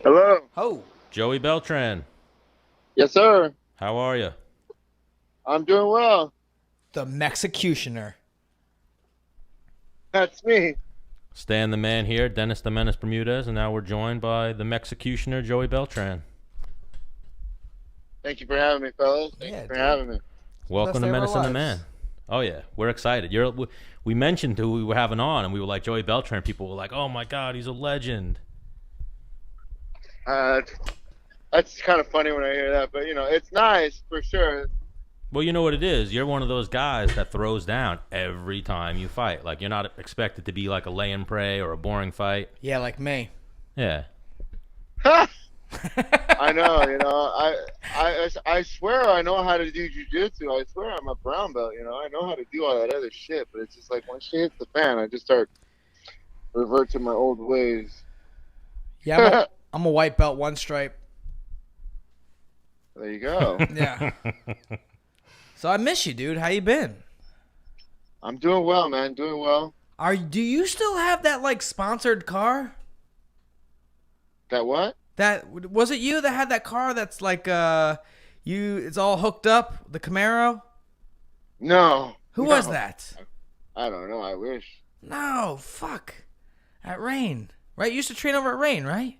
Hello. Oh, Joey Beltran, Yes, sir. how are you? I'm doing well. the Mexicutioner. That's me. Stan the Man here, Dennis the Menace Bermudez, and now we're joined by the Mexicutioner, Joey Beltran. Thank you for having me, fellas. Thank Yeah, you for dude. having me. Welcome to day of our Menace and the lives. Man. Oh yeah, we're excited. We mentioned who we were having on, and we were like Joey Beltran. People were like, "Oh my God, he's a legend." Uh, that's kind of funny when I hear that, but it's nice for sure. Well, you know what it is. You're one of those guys that throws down every time you fight. Like you're not expected to be like a lay and pray or a boring fight. Yeah, like me. Yeah. I know. I swear I know how to do jujitsu. I swear I'm a brown belt. I know how to do all that other shit, but it's just like when shit hits the fan, I just start revert to my old ways. Yeah, I'm a white belt, one stripe. There you go. Yeah. So I miss you, dude. How you been? I'm doing well, man. Doing well. Do you still have that like sponsored car? That what? That was it you that had that car that's like it's all hooked up, the Camaro? No. Who no. was that? I don't know. I wish. No, fuck. At Rain. Right? You used to train over at Rain, right?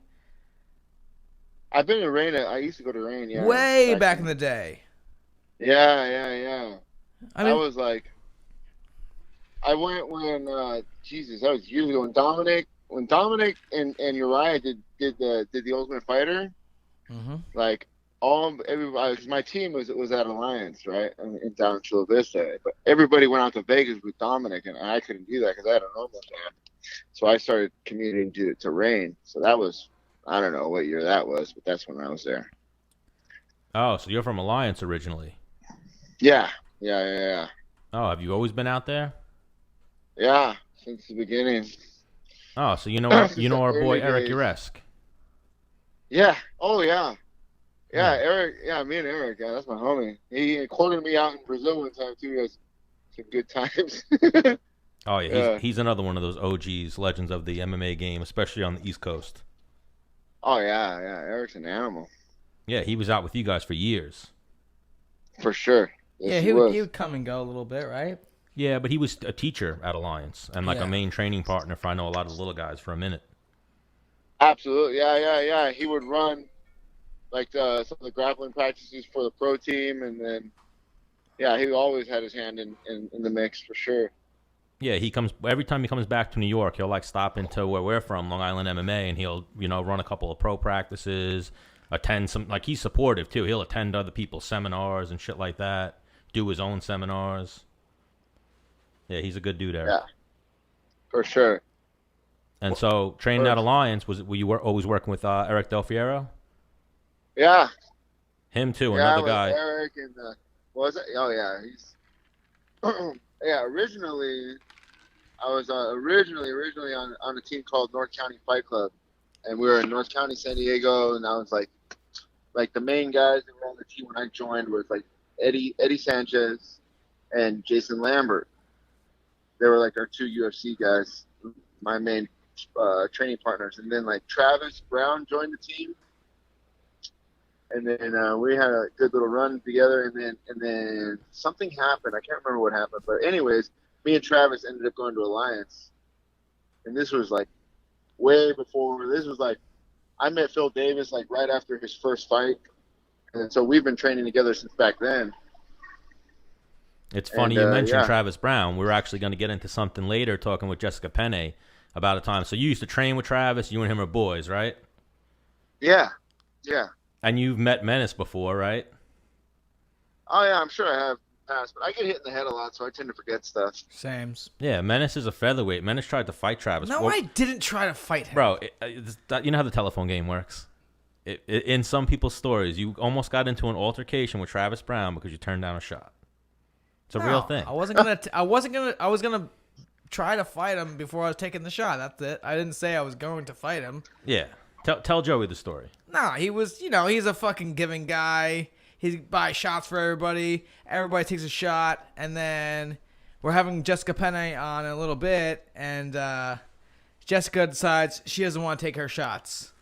I've been to Rain. I used to go to Rain. Yeah. Way back in the day. Yeah. I mean, I was like, I went when Jesus, that was years ago. When Dominic and Uriah did the Ultimate Fighter, like everybody, 'cause my team was at Alliance, right, in down in Chula Vista, but everybody went out to Vegas with Dominic, and I couldn't do that because I had a normal job. So I started commuting to Rain. So that was, I don't know what year that was, but that's when I was there. Oh, so you're from Alliance originally? Yeah. Oh, have you always been out there? Yeah, since the beginning. Oh, so you know our boy Early Eric days. Uresk. Yeah. Oh, yeah. Yeah, Yeah. Eric. Yeah, me and Eric. Yeah, that's my homie. He quartered me out in Brazil one time too. He has some good times. Oh yeah, Yeah. he's another one of those OGs, legends of the MMA game, especially on the East Coast. Oh yeah. Eric's an animal Yeah, he was out with you guys for years. for sure. yeah, Yes, he was. would come and go a little bit, right? Yeah, but he was a teacher at Alliance and like Yeah. a main training partner for I know a lot of the little guys for a minute. Absolutely. Yeah. He would run like some of the grappling practices for the pro team, and then yeah, he always had his hand in the mix for sure. Yeah, he comes every time he comes back to New York. He'll like stop into where we're from, Long Island MMA, and he'll run a couple of pro practices, attend some like he's supportive too. He'll attend other people's seminars and shit like that. Do his own seminars. Yeah, he's a good dude, Eric. Yeah, for sure. And so training at Alliance were you always working with Eric Del Fiero? Yeah. Him too, Yeah, another with guy. Eric and was it? Oh yeah, he's yeah. Originally, I was originally on a team called North County Fight Club, and we were in North County, San Diego, and I was like the main guys that were on the team when I joined was like Eddie Sanchez and Jason Lambert. They were like our two UFC guys, my main training partners, and then like Travis Browne joined the team. And then we had a good little run together, and then something happened. I can't remember what happened, but anyways, me and Travis ended up going to Alliance, and this was like way before. This was like I met Phil Davis like right after his first fight, and so we've been training together since back then. It's funny And, you mentioned yeah. Travis Browne. We're actually going to get into something later, talking with Jessica Penne about a time. So you used to train with Travis. You and him are boys, right? Yeah. And you've met Menace before, right? Oh yeah, I'm sure I have passed, but I get hit in the head a lot, so I tend to forget stuff. Sames. Yeah, Menace is a featherweight. Menace tried to fight Travis. No, I didn't try to fight him. Bro, you know how the telephone game works? In some people's stories, you almost got into an altercation with Travis Browne because you turned down a shot. It's a real thing. I was gonna try to fight him before I was taking the shot. That's it. I didn't say I was going to fight him. Yeah. Tell Joey the story. No, he was, he's a fucking giving guy. He buys shots for everybody. Everybody takes a shot, and then we're having Jessica Penne on in a little bit, and Jessica decides she doesn't want to take her shots.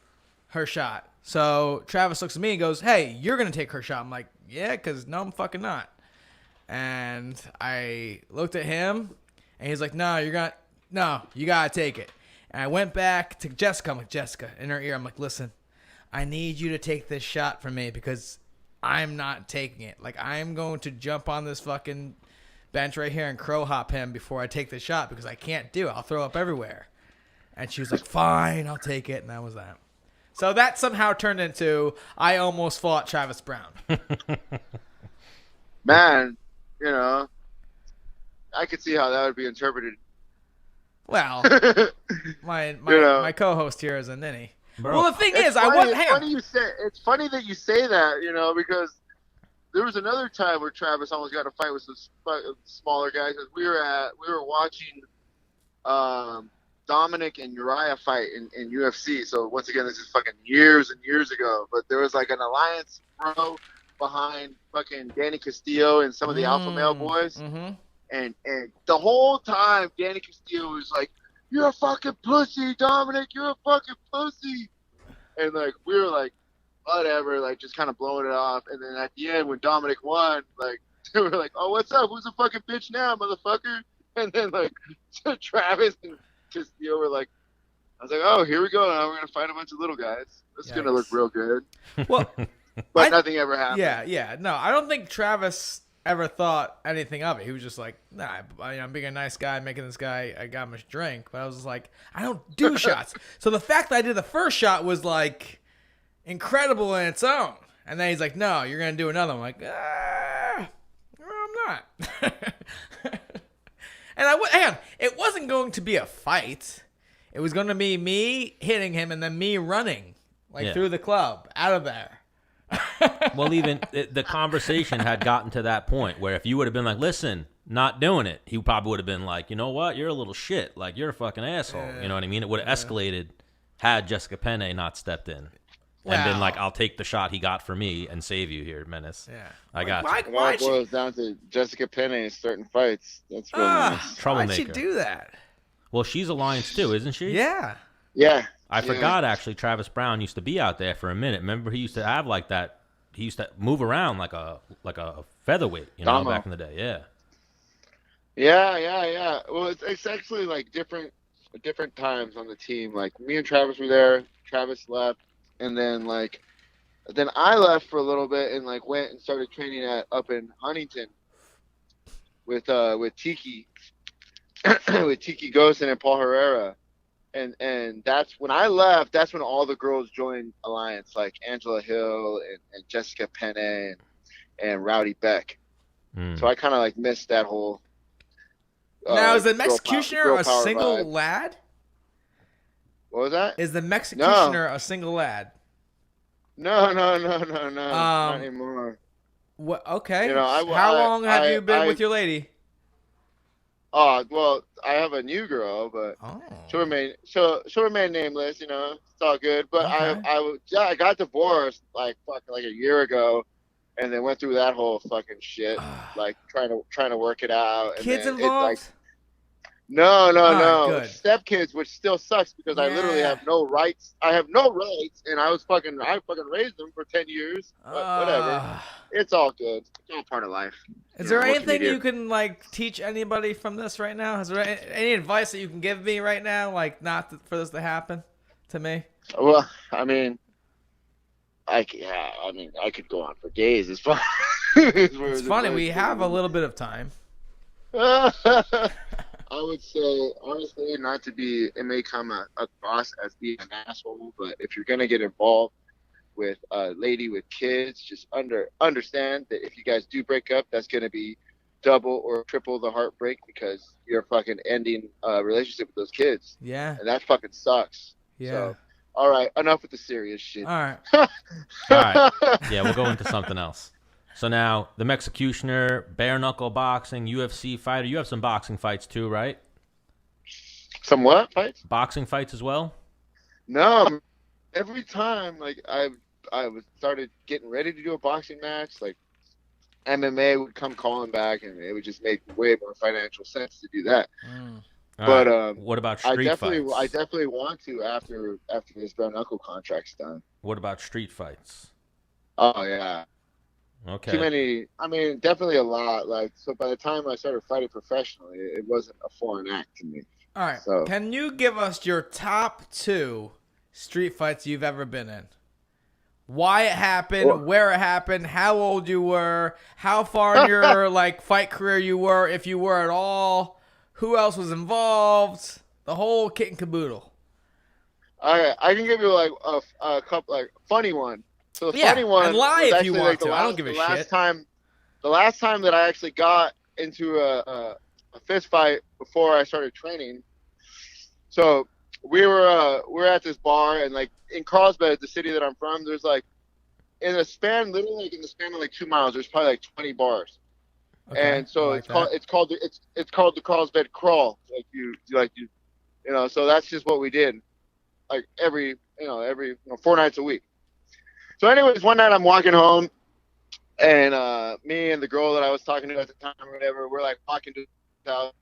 her shot. So Travis looks at me and goes, "Hey, you're gonna take her shot." I'm like, "Yeah, cause no, I'm fucking not." And I looked at him, and he's like, "No, you gotta take it." And I went back to Jessica. I'm like, Jessica, in her ear, I'm like, "Listen, I need you to take this shot from me because I'm not taking it. Like, I'm going to jump on this fucking bench right here and crow hop him before I take the shot because I can't do it. I'll throw up everywhere." And she was like, "Fine, I'll take it." And that was that. So that somehow turned into I almost fought Travis Browne. Man, you know, I could see how that would be interpreted. Well, my my co-host here is a ninny. Bro, Well, the thing is, It's funny that you say that, you know, because there was another time where Travis almost got a fight with some smaller guys. We were watching Dominic and Uriah fight in UFC. So once again, this is fucking years and years ago. But there was like an Alliance bro behind fucking Danny Castillo and some of the Alpha Male boys. Mm-hmm. And the whole time, Danny Castillo was like, "You're a fucking pussy, Dominic. You're a fucking pussy." And like we were like, whatever, like just kind of blowing it off. And then at the end, when Dominic won, like they were like, "Oh, what's up? Who's a fucking bitch now, motherfucker?" And then like Travis and Castillo were like, I was like, "Oh, here we go. Now we're gonna fight a bunch of little guys. This is gonna look real good." Well, but nothing ever happened. Yeah. No, I don't think Travis ever thought anything of it. He was just like, "Nah, I'm being a nice guy, making this guy, I got him a drink." But I was just like, I don't do shots. So the fact that I did the first shot was like incredible in its own. And then he's like, "No, you're gonna do another." I'm like, I'm not. And hang on, it wasn't going to be a fight. It was going to be me hitting him and then me running through the club out of there. Well, even the conversation had gotten to that point where if you would have been like, "Listen, not doing it," he probably would have been like, "You know what? You're a little shit. Like, you're a fucking asshole." You know what I mean? It would have escalated had Jessica Penne not stepped in. And been like, "I'll take the shot he got for me and save you here, Menace." Yeah. I got you. It all boils down to Jessica Penne in certain fights. That's real nice. Troublemaker. Why'd she do that? Well, she's Alliance too, isn't she? Yeah. Yeah. I forgot, actually, Travis Browne used to be out there for a minute. Remember, he used to have like that. He used to move around like a featherweight, you know, back in the day. Yeah. Yeah. Well, it's actually like different times on the team. Like me and Travis were there. Travis left, and then I left for a little bit and like went and started training up in Huntington with Tiki with Tiki Ghost and Paul Herrera. And that's when I left. That's when all the girls joined Alliance, like Angela Hill and Jessica Penne and Rowdy Beck. So I kind of like missed that whole. Now is the Mexicutioner a single vibe. lad? What was that? Is the Mexicutioner a single lad? No, not anymore. What? Okay. You know, How long have you been with your lady? Oh, well, I have a new girl, but she'll remain nameless. You know, it's all good. But I got divorced like a year ago, and then went through that whole fucking shit, like trying to work it out. And Kids involved? No. Good. Stepkids, which still sucks because I literally have no rights. I have no rights, and I fucking raised them for 10 years. But whatever. It's all good. It's all part of life. Is there anything you can like teach anybody from this right now? Is there any advice that you can give me right now, like for this to happen to me? Well, I mean, I could go on for days. It's fun. It's funny. We have a little bit of time. I would say, honestly, not to be, it may come across as being an asshole, but if you're going to get involved with a lady with kids, just understand that if you guys do break up, that's going to be double or triple the heartbreak because you're fucking ending a relationship with those kids. Yeah. And that fucking sucks. Yeah. So, all right, enough with the serious shit. All right. All right. Yeah, we'll go into something else. So now, the Mexicutioner, bare knuckle boxing, UFC fighter. You have some boxing fights too, right? Some what fights? Boxing fights as well? No. Every time, like, I started getting ready to do a boxing match, like, MMA would come calling back, and it would just make way more financial sense to do that. All But right. What about street fights? I definitely want to after this bare knuckle contract's done. What about street fights? Oh yeah, too Okay. many. I mean, definitely a lot. Like, so by the time I started fighting professionally, it wasn't a foreign act to me. All right. So Can you give us your top 2 street fights you've ever been in? Why it happened, Well- where it happened, how old you were, how far in your like fight career you were, if you were at all, who else was involved, the whole kit and caboodle. I can give you like a couple like funny one. So the funny one and lie was if actually you like want the to. last, I don't give a the last shit. time the last time that I actually got into a fist fight before I started training. So we're at this bar, and like in Carlsbad, the city that I'm from, there's like literally like in the span of like 2 miles, there's probably like 20 bars. Okay, And so I like that. it's called the Carlsbad Crawl. Like you know, so that's just what we did. Like every 4 nights a week. So anyways, one night I'm walking home, and me and the girl that I was talking to at the time or whatever, we're like walking to the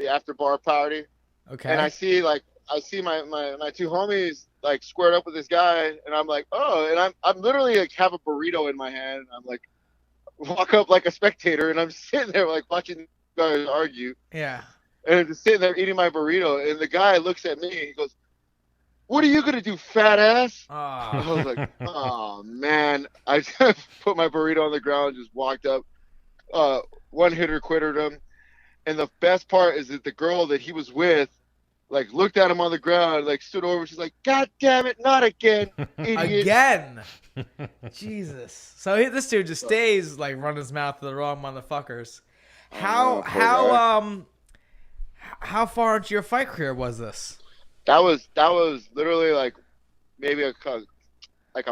after bar party. Okay. And I see my 2 homies like squared up with this guy, and I'm like, oh, and I'm literally like have a burrito in my hand, and I'm like walk up like a spectator, and I'm sitting there like watching these guys argue, Yeah. and I'm just sitting there eating my burrito, and the guy looks at me and he goes, "What are you gonna do, fat ass?" Oh. I was like, oh man. I just put my burrito on the ground, just walked up, one hitter quittered him. And the best part is that the girl that he was with, like, looked at him on the ground, like, stood over. She's like, "God damn it, not again, idiot." Again. Jesus. So this dude just stays like running his mouth to the wrong motherfuckers. How far into your fight career was this? That was literally like maybe a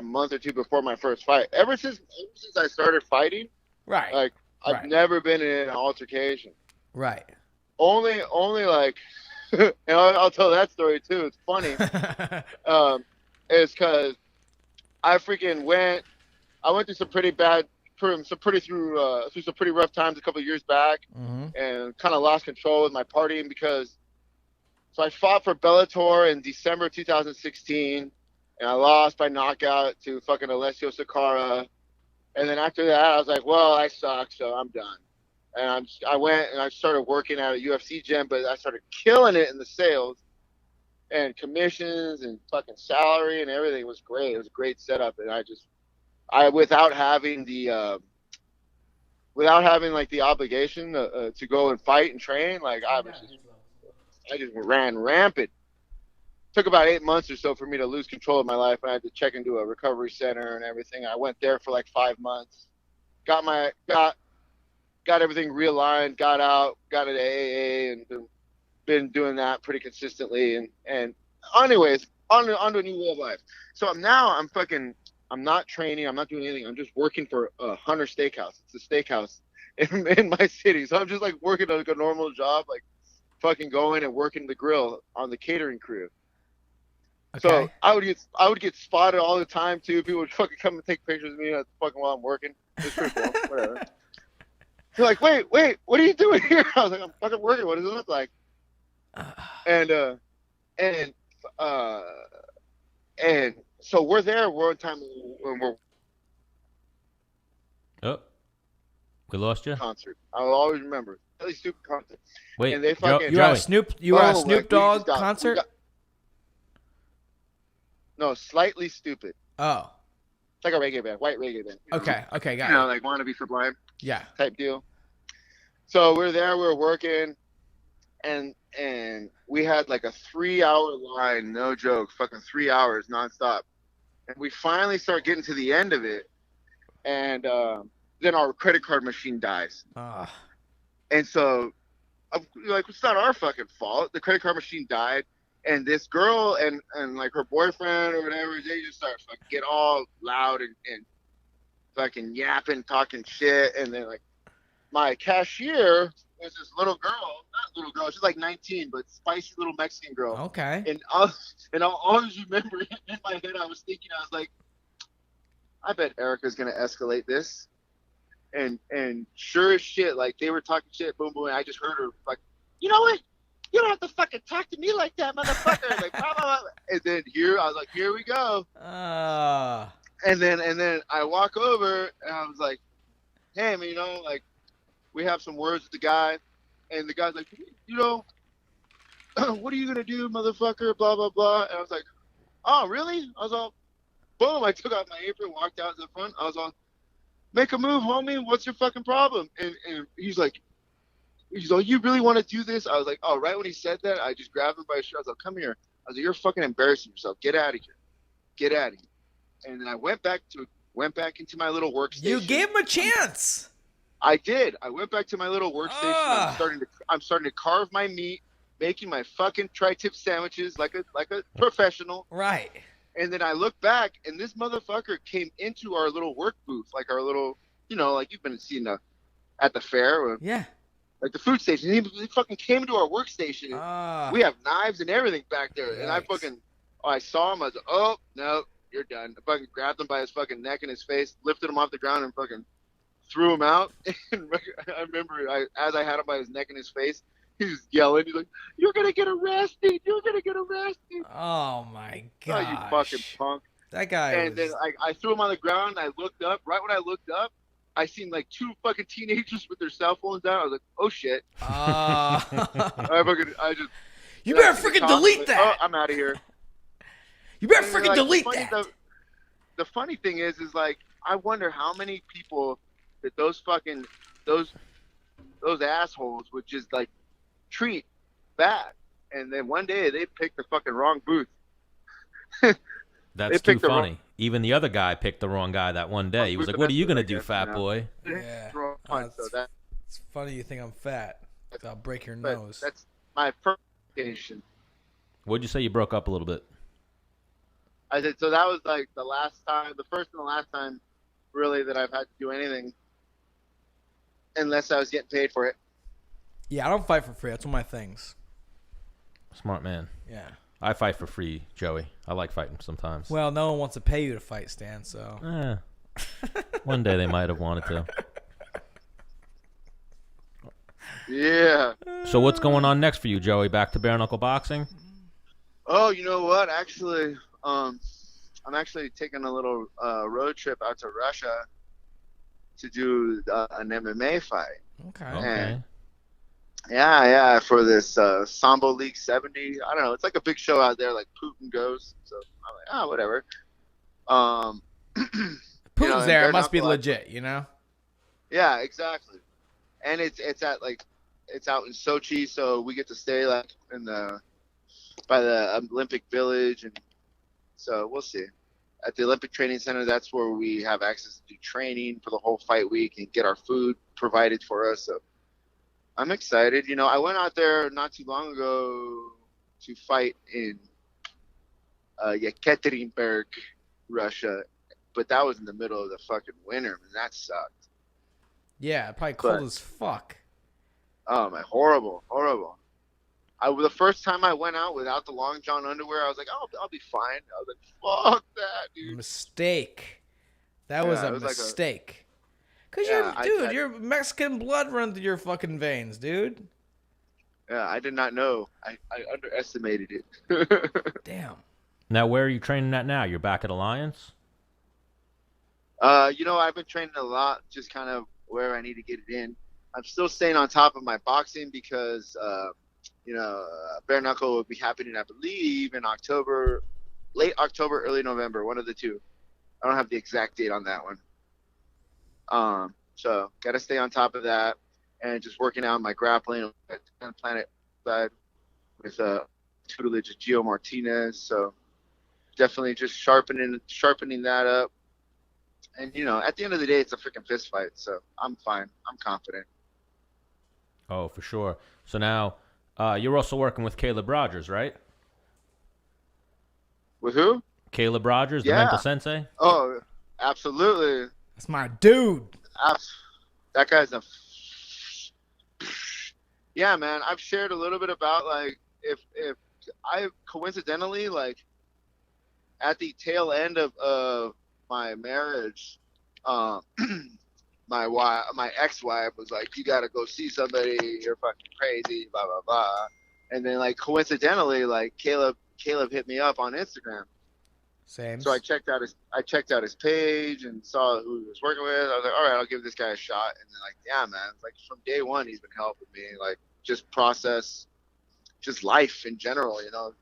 month or 2 before my first fight. Ever since I started fighting, Right. like I've Right. never been in an altercation. Right. Only like, and I'll tell that story too. It's funny. It's because I went through some pretty rough times a couple of years back, and kind of lost control with my partying because. So I fought for Bellator in December 2016, and I lost by knockout to fucking Alessio Sakara. And then after that, I was like, well, I suck, so I'm done. And I went and I started working at a UFC gym, but I started killing it in the sales and commissions and fucking salary and everything. It was great. It was a great setup. And without having like the obligation to go and fight and train, like I just ran rampant. Took about 8 months or so for me to lose control of my life. I had to check into a recovery center and everything. I went there for like 5 months. Got everything realigned. Got out. Got into AA and been doing that pretty consistently. And anyways, on to a new way of life. So I'm not training. I'm not doing anything. I'm just working for Hunter Steakhouse. It's a steakhouse in my city. So I'm just like working like a normal job, like fucking going and working the grill on the catering crew. Okay. So I would get spotted all the time too. People would fucking come and take pictures of me fucking while I'm working. It's pretty cool. Whatever. They're like, wait, what are you doing here? I was like, I'm fucking working. What does it look like? And so we're there one time when we're We lost you. concert. I'll always remember. Really stupid concert. Wait, And they fucking You were at Joey. a Snoop Dogg concert? No, Slightly Stupid. Oh. It's like a reggae band, white reggae band. Okay, got You know, it. like Wanna Be Sublime Yeah. type deal. So we're there, we're working, and we had like a 3-hour line, no joke, fucking 3 hours nonstop. And we finally start getting to the end of it, and then our credit card machine dies. And so, like, it's not our fucking fault. The credit card machine died, and this girl and like her boyfriend or whatever, they just start fucking get all loud and fucking yapping, talking shit. And then like my cashier was this little girl, not little girl, she's like 19, but spicy little Mexican girl. Okay. And I'll always remember in my head, I was thinking, I was like, I bet Erica's gonna escalate this. And sure as shit, like they were talking shit, boom, boom, and I just heard her like you know what? You don't have to fucking talk to me like that, motherfucker. Like, blah, blah, blah. And then I was like, here we go. And then I walk over and I was like, hey, man, you know, like, we have some words with the guy. And the guy's like, you know, what are you going to do, motherfucker? Blah, blah, blah. And I was like, oh, really? I was all, boom. I took off my apron, walked out to the front. I was all, make a move, homie. What's your fucking problem? And he's like, you really want to do this? I was like, oh, right when he said that, I just grabbed him by his shirt. I was like, come here. I was like, you're fucking embarrassing yourself. Get out of here. Get out of here. And then I went back into my little workstation. You gave him a chance. I did. I went back to my little workstation. I'm starting to carve my meat, making my fucking tri-tip sandwiches like a professional. Right. And then I look back, and this motherfucker came into our little work booth, like our little, you know, like you've been seeing at the fair. Yeah. Like the food station. He fucking came into our workstation. We have knives and everything back there. Yikes. And I saw him. I was like, oh, no, you're done. I fucking grabbed him by his fucking neck and his face, lifted him off the ground, and fucking threw him out. And I remember as I had him by his neck and his face, he was yelling. He's like, you're going to get arrested. You're going to get arrested. Oh, my God. Oh, you fucking punk. That guy Then I threw him on the ground. And I looked up. Right when I looked up, I seen like two fucking teenagers with their cell phones down. I was like, oh shit. You better freaking delete that. Oh, I'm out of here. You better freaking delete that. The funny thing is like, I wonder how many people that those assholes would just like treat bad. And then one day they picked the fucking wrong booth. That's too funny. Even the other guy picked the wrong guy that one day. He was like, what are you going to do, fat boy? Yeah. It's funny you think I'm fat. I'll break your nose. That's my first occasion. What'd you say? You broke up a little bit. I said, so that was like the first and the last time really that I've had to do anything unless I was getting paid for it. Yeah, I don't fight for free. That's one of my things. Smart man. Yeah. I fight for free, Joey. I like fighting sometimes. Well, no one wants to pay you to fight, Stan, so. One day they might have wanted to. Yeah. So what's going on next for you, Joey? Back to bare knuckle boxing? Oh, you know what? Actually, I'm actually taking a little road trip out to Russia to do an MMA fight. Okay. And yeah, for this Sambo League 70. I don't know. It's like a big show out there, like Putin goes. So I'm like, whatever. Putin's there. It must be legit, you know? Yeah, exactly. And it's out in Sochi, so we get to stay like by the Olympic Village, and so we'll see. At the Olympic Training Center, that's where we have access to do training for the whole fight week and get our food provided for us. So I'm excited. You know, I went out there not too long ago to fight in Yekaterinburg, Russia, but that was in the middle of the fucking winter, and that sucked. Yeah, probably cold as fuck. Oh my, horrible. The first time I went out without the long john underwear, I was like, oh, I'll be fine. I was like, fuck that, dude. Mistake. That was a mistake. Cause your Mexican blood runs through your fucking veins, dude. Yeah, I did not know. I underestimated it. Damn. Now, where are you training at now? You're back at Alliance? You know, I've been training a lot, just kind of where I need to get it in. I'm still staying on top of my boxing because, bare knuckle will be happening, I believe, in October, late October, early November, one of the two. I don't have the exact date on that one. So got to stay on top of that and just working out my grappling on Planet side with tutelage of Gio Martinez. So definitely just sharpening that up. And, you know, at the end of the day, it's a freaking fist fight. So I'm fine. I'm confident. Oh, for sure. So now you're also working with Caleb Rogers, right? With who? Caleb Rogers, the mental sensei? Oh, absolutely. That's my dude. That guy's a... Yeah, man. I've shared a little bit about, like, if I coincidentally, like, at the tail end of my marriage, my ex-wife was like, you got to go see somebody. You're fucking crazy, blah, blah, blah. And then, like, coincidentally, like, Caleb hit me up on Instagram. Same. So I checked out his page and saw who he was working with. I was like, all right, I'll give this guy a shot. And then, like, yeah, man, it's like from day one, he's been helping me, like, just process just life in general, you know.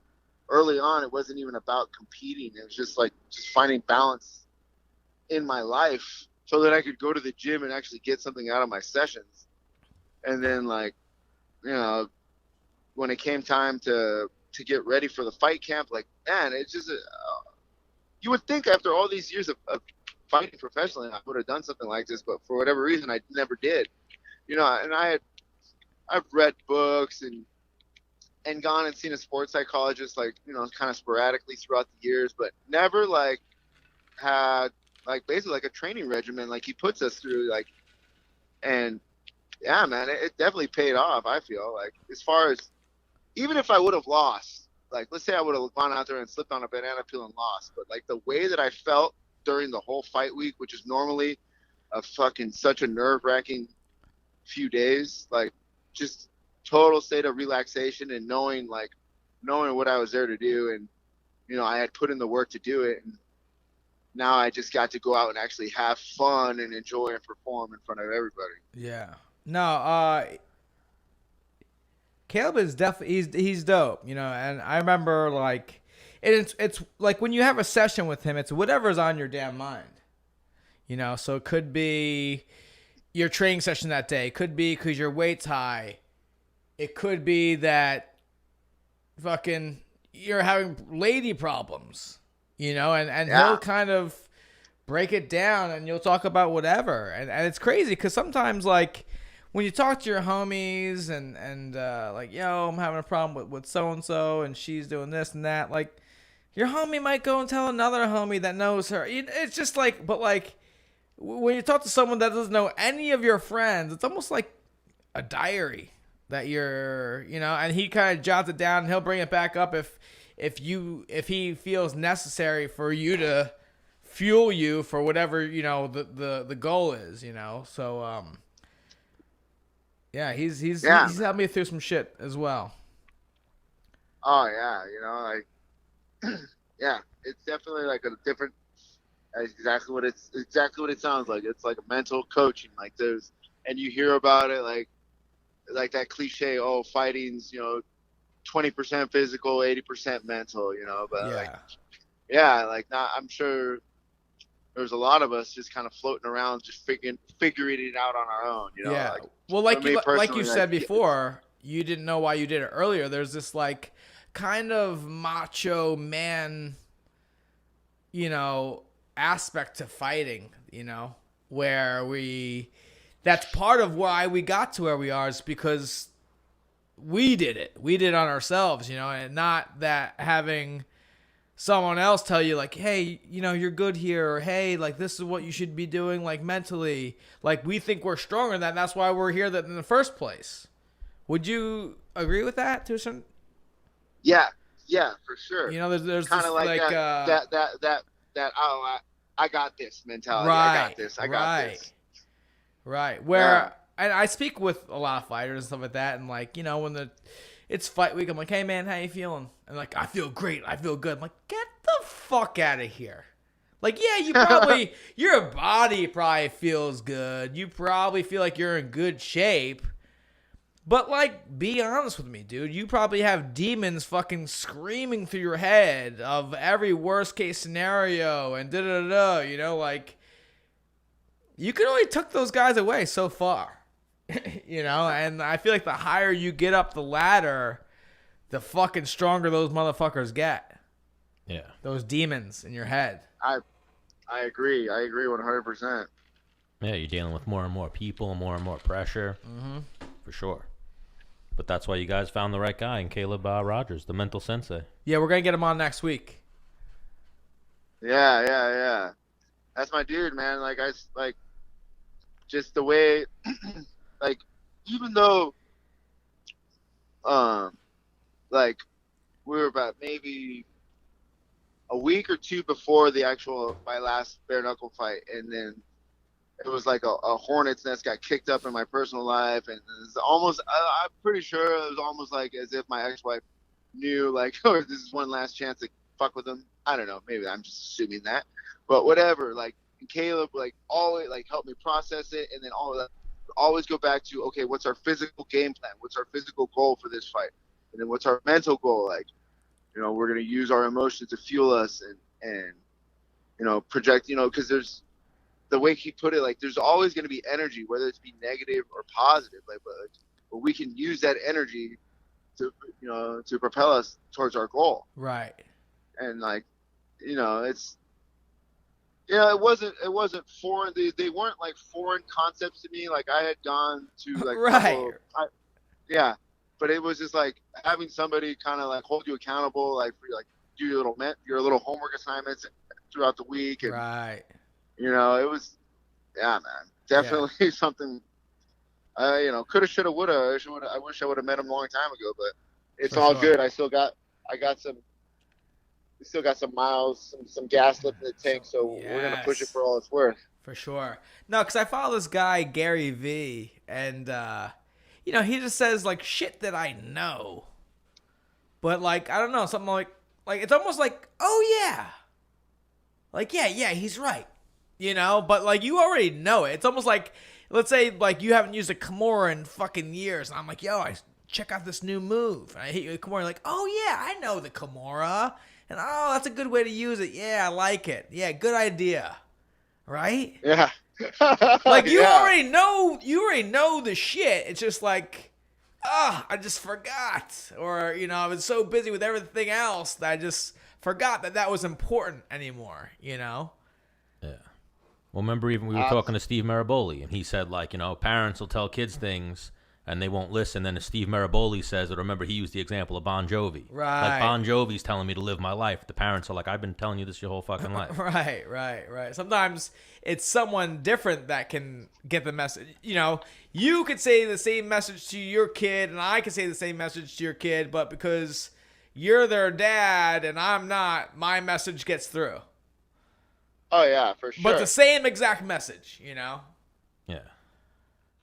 Early on, it wasn't even about competing. It was just like just finding balance in my life so that I could go to the gym and actually get something out of my sessions. And then, like, you know, when it came time to get ready for the fight camp, like, man, it's just you would think after all these years of fighting professionally, I would have done something like this, but for whatever reason, I never did. You know, and I've read books and gone and seen a sports psychologist, like, you know, kind of sporadically throughout the years, but never like had like basically like a training regimen like he puts us through, like, and yeah, man, it definitely paid off. I feel like, as far as, even if I would have lost, like, let's say I would have gone out there and slipped on a banana peel and lost, but like the way that I felt during the whole fight week, which is normally a fucking such a nerve-wracking few days, like, just total state of relaxation and knowing what I was there to do, and, you know, I had put in the work to do it, and now I just got to go out and actually have fun and enjoy and perform in front of everybody. Yeah. No, Caleb is definitely, he's dope, you know, and I remember, like, it's like when you have a session with him, it's whatever's on your damn mind, you know. So it could be your training session that day, it could be because your weight's high, it could be that fucking you're having lady problems, you know, and Yeah. he'll kind of break it down and you'll talk about whatever. And it's crazy because sometimes, like, when you talk to your homies and like, yo, I'm having a problem with so-and-so and she's doing this and that, like, your homie might go and tell another homie that knows her. It's just like, but like, when you talk to someone that doesn't know any of your friends, it's almost like a diary that you're, you know, and he kind of jots it down and he'll bring it back up if he feels necessary for you to fuel you for whatever, you know, the goal is, you know. So yeah, he's helped me through some shit as well. Oh yeah, you know, like yeah, it's definitely like a different, exactly what it sounds like. It's like a mental coaching, like there's, and you hear about it like that cliche, oh, fighting's, you know, 20% physical, 80% mental, you know, but like not, I'm sure there's a lot of us just kind of floating around, just figuring it out on our own, you know. Yeah. Like, well, like you said before, you didn't know why you did it earlier. There's this like kind of macho man, you know, aspect to fighting, you know, where that's part of why we got to where we are, is because we did it. We did it on ourselves, you know, and not that having someone else tell you, like, hey, you know, you're good here, or hey, like, this is what you should be doing, like, mentally. Like, we think we're stronger than that, and that's why we're here in the first place. Would you agree with that to a certain? Yeah, for sure. You know, there's kind of like that oh, I got this mentality. Right, I got this. Right. Where and I speak with a lot of fighters and stuff like that, and like, you know, when it's fight week, I'm like, hey man, how you feeling? And like, I feel great, I feel good. I'm like, get the fuck out of here. Like, yeah, you probably your body probably feels good. You probably feel like you're in good shape. But like, be honest with me, dude. You probably have demons fucking screaming through your head of every worst case scenario and da-da-da-da, you know, like, you can only tuck those guys away so far, you know, and I feel like the higher you get up the ladder, the fucking stronger those motherfuckers get. Yeah. Those demons in your head. I agree. I agree 100%. Yeah, you're dealing with more and more people and more pressure. Mm-hmm. For sure. But that's why you guys found the right guy in Caleb Rogers, the mental sensei. Yeah, we're going to get him on next week. Yeah. That's my dude, man. Like, just the way, like, even though, like, we were about maybe a week or two before my last bare knuckle fight, and then it was like a hornet's nest got kicked up in my personal life, and it's almost I'm pretty sure it was almost like as if my ex-wife knew like, oh, this is one last chance to fuck with him. I don't know, maybe I'm just assuming that, but whatever. Like Caleb like always like helped me process it, and then all of that always go back to, okay, what's our physical game plan, what's our physical goal for this fight, and then what's our mental goal. Like, you know, we're going to use our emotions to fuel us and you know, project, you know, because there's the way he put it, like there's always going to be energy, whether it's be negative or positive, like, but we can use that energy to, you know, to propel us towards our goal. Right. And like, you know, it's, yeah, it wasn't foreign. They weren't like foreign concepts to me. Like I had gone to like, right. Yeah. But it was just like having somebody kind of like hold you accountable, like for like do your little homework assignments throughout the week. And, right. you know, it was, yeah, man, definitely something. You know, coulda, shoulda, woulda. I wish I would have met him a long time ago, but it's For all sure. good. I still got some miles, some gas left in the tank, so we're gonna push it for all it's worth. For sure. No, because I follow this guy Gary V, and you know, he just says like shit that I know, but like I don't know, something like it's almost like, oh yeah, like yeah, he's right, you know, but like you already know it. It's almost like, let's say like you haven't used a Kimura in fucking years, and I'm like, yo, check out this new move, and I hit you with Kimura, like, oh yeah, I know the Kimura. And oh, that's a good way to use it. Yeah, I like it. Yeah, good idea. Right? Yeah. Like you Yeah. already know the shit. It's just like, I just forgot. Or, you know, I was so busy with everything else that I just forgot that was important anymore, you know? Yeah. Well, remember even we were talking to Steve Maraboli, and he said, like, you know, parents will tell kids things and they won't listen. Then as Steve Maraboli says, and remember he used the example of Bon Jovi. Right. Like Bon Jovi's telling me to live my life. The parents are like, I've been telling you this your whole fucking life. Right. Sometimes it's someone different that can get the message. You know, you could say the same message to your kid, and I could say the same message to your kid, but because you're their dad and I'm not, my message gets through. Oh yeah, for sure. But the same exact message, you know? Yeah.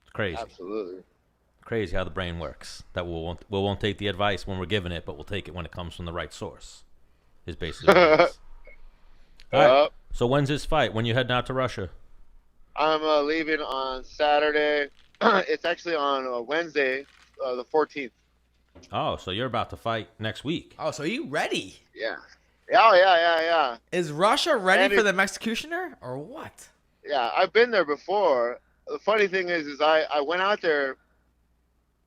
It's crazy. Absolutely. Crazy how the brain works. That we won't take the advice when we're giving it, but we'll take it when it comes from the right source. Is basically what it is. All right. So when's this fight? When you heading out to Russia? I'm leaving on Saturday. It's actually on Wednesday, the 14th. Oh, so you're about to fight next week. Oh, so you ready? Yeah. Oh, yeah. Is Russia ready And for the Mexicutioner or what? Yeah, I've been there before. The funny thing is I went out there,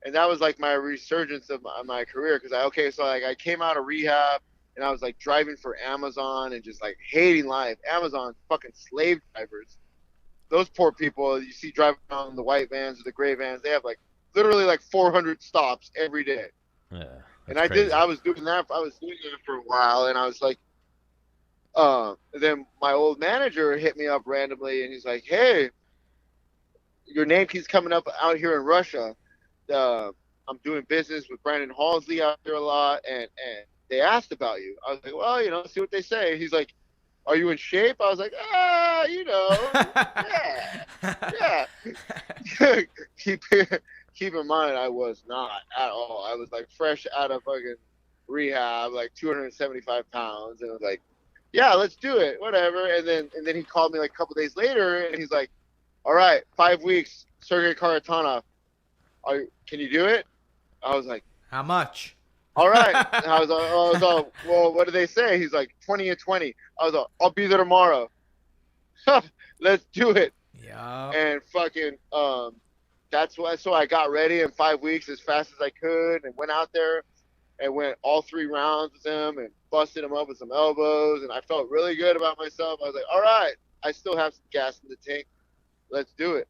and that was like my resurgence of my career, because I came out of rehab, and I was like driving for Amazon and just like hating life. Amazon fucking slave drivers. Those poor people you see driving around the white vans or the gray vans, they have like literally like 400 stops every day. Yeah. And I was doing that for a while, and I was like, then my old manager hit me up randomly, and he's like, hey, your name keeps coming up out here in Russia. I'm doing business with Brandon Halsey out there a lot, and they asked about you. I was like, well, you know, see what they say. He's like, are you in shape? I was like, you know, yeah. Keep in mind, I was not at all. I was like fresh out of fucking rehab, like 275 pounds, and I was like, yeah, let's do it, whatever. And then he called me like a couple days later, and he's like, all right, 5 weeks, Sergey Karatanov. Can you do it? I was like, how much? All right. And I was like, well, what did they say? He's like, 20 and 20. I was like, I'll be there tomorrow. Let's do it. Yeah. And fucking, so I got ready in 5 weeks as fast as I could, and went out there and went all 3 rounds with him and busted him up with some elbows, and I felt really good about myself. I was like, all right, I still have some gas in the tank. Let's do it.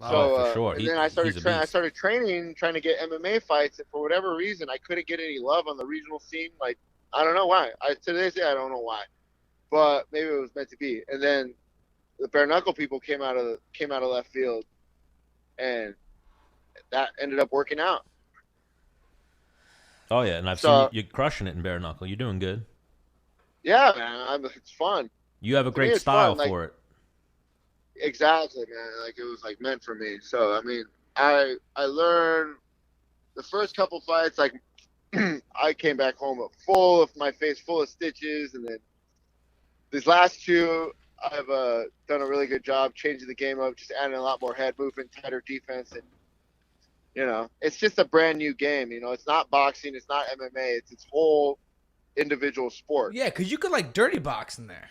Oh, for sure. And then I started training, trying to get MMA fights, and for whatever reason, I couldn't get any love on the regional scene. Like, I don't know why. To this day, I don't know why, but maybe it was meant to be. And then the bare knuckle people came out of left field, and that ended up working out. Oh yeah, and I've seen you're crushing it in bare knuckle. You're doing good. Yeah, man, it's fun. You have a great style for it. exactly, man. Like it was like meant for me. So I mean, I learned the first couple fights. Like I came back home full of my face full of stitches, and then these last two, I've done a really good job changing the game up, just adding a lot more head movement, tighter defense, and it's just a brand new game. It's not boxing, it's not MMA, it's its whole individual sport. Yeah, because you could like dirty box in there.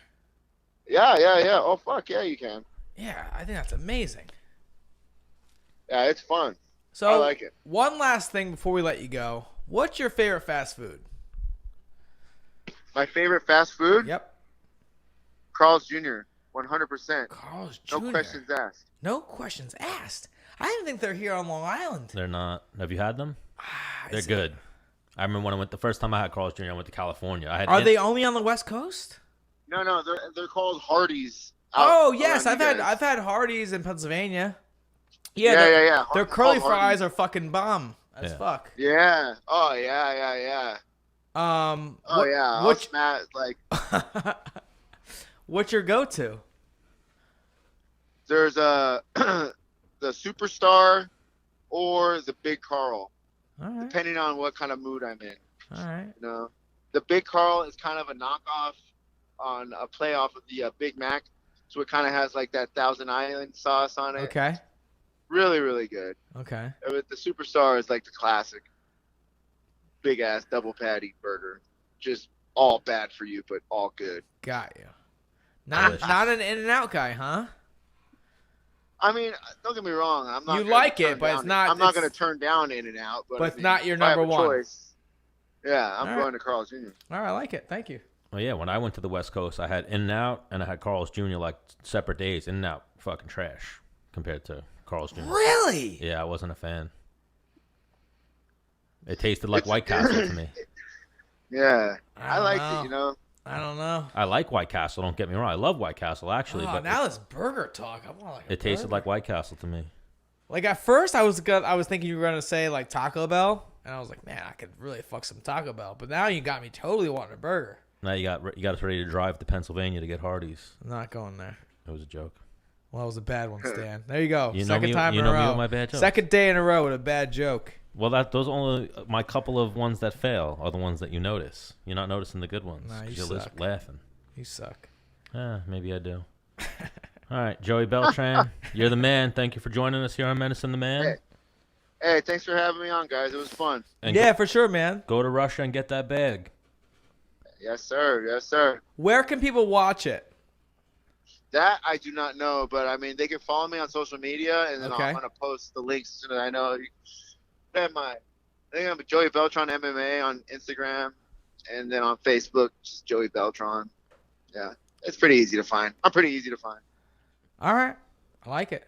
Yeah, yeah, yeah. Oh fuck yeah, you can. Yeah, I think that's amazing. Yeah, it's fun. So I like it. One last thing before we let you go. What's your favorite fast food? My favorite fast food? Yep. Carl's Jr. 100%. Carl's Jr. No questions asked. No questions asked. I didn't think they're here on Long Island. They're not. Have you had them? They're good. I remember when I went the first time I had Carl's Jr. I went to California. Are they only on the West Coast? No, they're called Hardee's. Oh yes, I've had Hardee's in Pennsylvania. Yeah. Their curly fries are fucking bomb as fuck. Yeah. Oh yeah. What's Matt like? What's your go-to? There's the Superstar or the Big Carl, All right. depending on what kind of mood I'm in. All right. The Big Carl is kind of a knockoff on a playoff of the Big Mac, so it kind of has like that Thousand Island sauce on it. Okay. Really, really good. Okay. The Superstar is like the classic big ass double patty burger, just all bad for you, but all good. Got you. Not an In-N-Out guy, huh? I mean, don't get me wrong. I'm not. You like it, but it's not. I'm not going to turn down In-N-Out, but it's not your number one. Choice, yeah, I'm going to Carl's Jr. All right, I like it. Thank you. Well, yeah, when I went to the West Coast, I had In-N-Out and I had Carl's Jr. like separate days. In-N-Out fucking trash compared to Carl's Jr. Really? Yeah, I wasn't a fan. It tasted like White Castle to me. Yeah, I liked it, I don't know. I like White Castle, don't get me wrong. I love White Castle, actually. Oh, but now it's burger talk. I want it tasted like White Castle to me. Like at first, I was thinking you were gonna say like Taco Bell, and I was like, man, I could really fuck some Taco Bell. But now you got me totally wanting a burger. Now you got us ready to drive to Pennsylvania to get Hardee's. I'm not going there. It was a joke. Well, it was a bad one, Stan. There you go. You Second know time me in a row. with my bad jokes. Second day in a row with a bad joke. Well, those are only my couple of ones that fail are the ones that you notice. You're not noticing the good ones. Nah, you you're suck. just laughing. You suck. Maybe I do. All right, Joey Beltran, you're the man. Thank you for joining us here on Menace and the Man. Hey, thanks for having me on, guys. It was fun. And yeah, for sure, man. Go to Russia and get that bag. Yes, sir. Yes, sir. Where can people watch it? That I do not know, but I mean, they can follow me on social media, and then I'm gonna post the links as soon as I know. I think I'm Joey Beltran MMA on Instagram, and then on Facebook, just Joey Beltran. Yeah, it's pretty easy to find. I'm pretty easy to find. All right, I like it.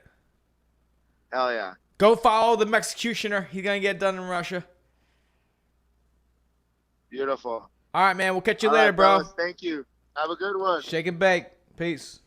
Hell yeah. Go follow the Mexicutioner. He's gonna get done in Russia. Beautiful. All right, man. We'll catch you All later, right, bro. fellas, thank you. Have a good one. Shake and bake. Peace.